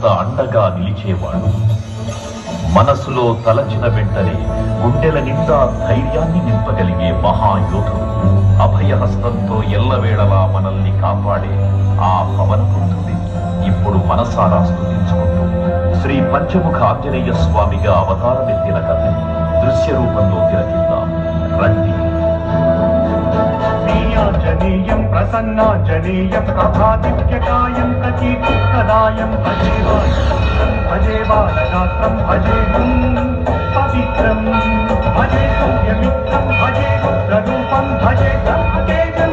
కొండంత అండగా నిలిచేవాడు. మనసులో తలచిన వెంటనే గుండెల నిండా ధైర్యాన్ని నింపగలిగే మహాయోధుడు, అభయహస్తంతో ఎల్లవేళలా మనల్ని కాపాడే ఆ పవనపుత్రుడి ఇప్పుడు మనసారా స్తుతించుకుంటూ శ్రీ పంచముఖ ఆంజనేయ స్వామిగా అవతారమెత్తిన కథని దృశ్య రూపంలో తిలకిద్దాం రండి. శ్రీయాంజనేయం ప్రసన్నాంజనేయం ప్రభాదివ్యకాయం ప్రకీర్తిప్రదాయం భజే బాలగాత్రం భజే పవిత్రం భజే సౌమ్యమిత్రం భజే రుద్రరూపం భజే బ్రహ్మతేజం.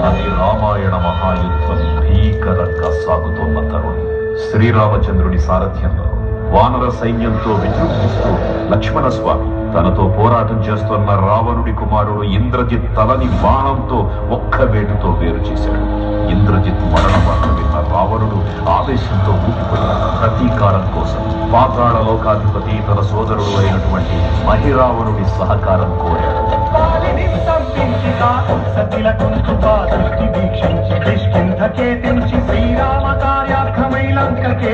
అది రామాయణ మహాయుద్ధం భీకరంగా సాగుతోన్న తరుణం. శ్రీరామచంద్రుడి సారథ్యంలో వానర సైన్యంతో విజృంభిస్తూ లక్ష్మణస్వామి తనతో పోరాటం చేస్తున్న రావణుడి కుమారుడు ఇంద్రజిత్ తలని బాణంతో ఒక్క వేటుతో వేరు చేశాడు. ఇంద్రజిత్ మరణ వార్త విన్న రావణుడు ఆవేశంతో ఊపిపోయాడు. ప్రతీకారం కోసం పాతాళ లోకాధిపతి తన సోదరుడు అయినటువంటి మహిరావణుడి సహకారం కోరాడు. శ్రీరామ కార్యార్థమై లంకకే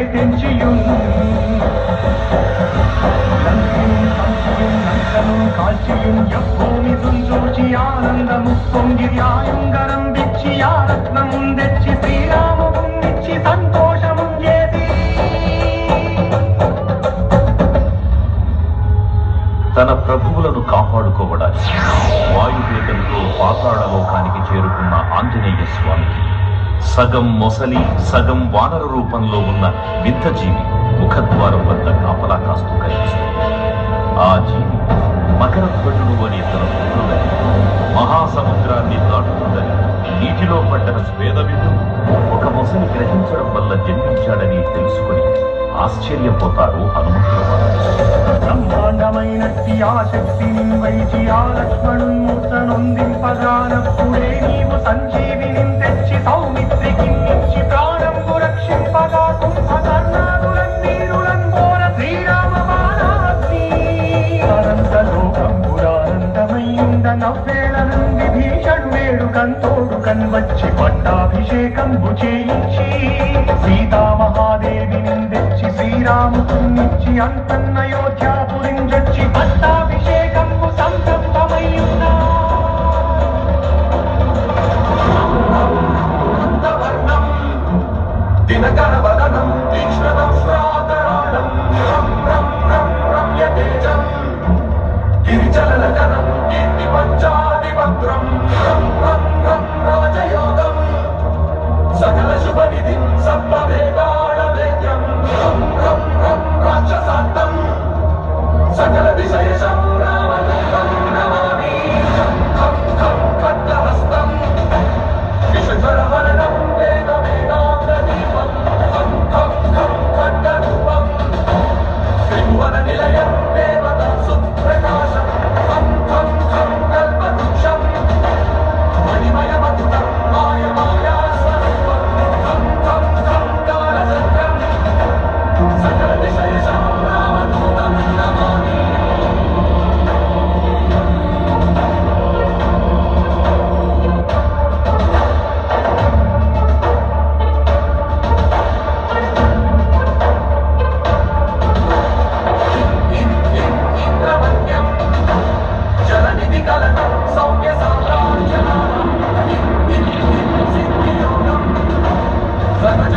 కాల్చియుం యభూమి దుంజూచి ఆనందము పొంగిర్యాయుంగరం విచ్చి ఆ రత్నముం తెచ్చి శ్రీరామునిచ్చి సంతోషము ఏది. తన ప్రభువులను కాపాడుకోవడానికి వాయువేగంతో పాతాళ లోకానికి చేరుకున్న ఆంజనేయ స్వామికి సగం మొసలి సగం వానర రూపంలో ఉన్న వింతజీవి ముఖద్వారం వద్ద కాపలా కాస్తూ కనిపిస్తుంది. ఆ జీవి మకరధ్వజుడు అనే తన పుత్రుడని, మహాసముద్రాన్ని దాటుతుందని, నీటిలో పడ్డ స్వేదవిందు ఒక మొసలి గ్రహించడం వల్ల జన్మించాడని తెలుసుకుని ఆశ్చర్యపోతారు హనుమంతుల వారు. బ్రహ్మాండమైనట్టి ఆ శక్తిని వైచి ఆ లక్ష్మణున్ముర్తనొందింపగానప్పుడే నీవు సంజీవిని తెచ్చి సౌమిత్రికి ఇచ్చి ప్రాణంబు రక్షింపగా కుంభకర్ణాదులన్నీరులంబోర శ్రీరామ బాణాగ్ని అనంతలోకంబురానందమయ్యుండ నవ్వేళను విభీషణుడేడు కంతోడు కన్వచ్చి పట్టాభిషేకంబు చేయించి సీతామహాదేవిని తెచ్చి శ్రీరామునిచ్చి అంతన్నయోధ్యాపురించొచ్చి పట్టాభిషేకంబు సంతప్తమయ్యున్నా దినకరవదనం తీక్ష్ణం శ్రాతరాళం రమ్యతేజం గిరిచలనకరం కీర్తి పంచాదిపత్రం రాజయోగం సకల శుభనిధిం సర్వవేదాళ వేద్యం రాక్షసాంతం సకల విషయ సంగ్రామం నమామి ఖడ్గహస్తం విశ్వరహరణం వేద వేదాంత దీపం ఖడ్గరూపం త్రిభువన నిలయం దేవత సుప్రకాశం కల్పవృక్షం మణిమయమతులం మాయమాయా స్వరూపం కాలచక్రం సకల విషయ సంగ్రామదూతం నమామి. ఇంద్రవన్యం జలనిధి కలనం సౌమ్య సామ్రాజ్యమానం సిద్ధియోగం సర్వజ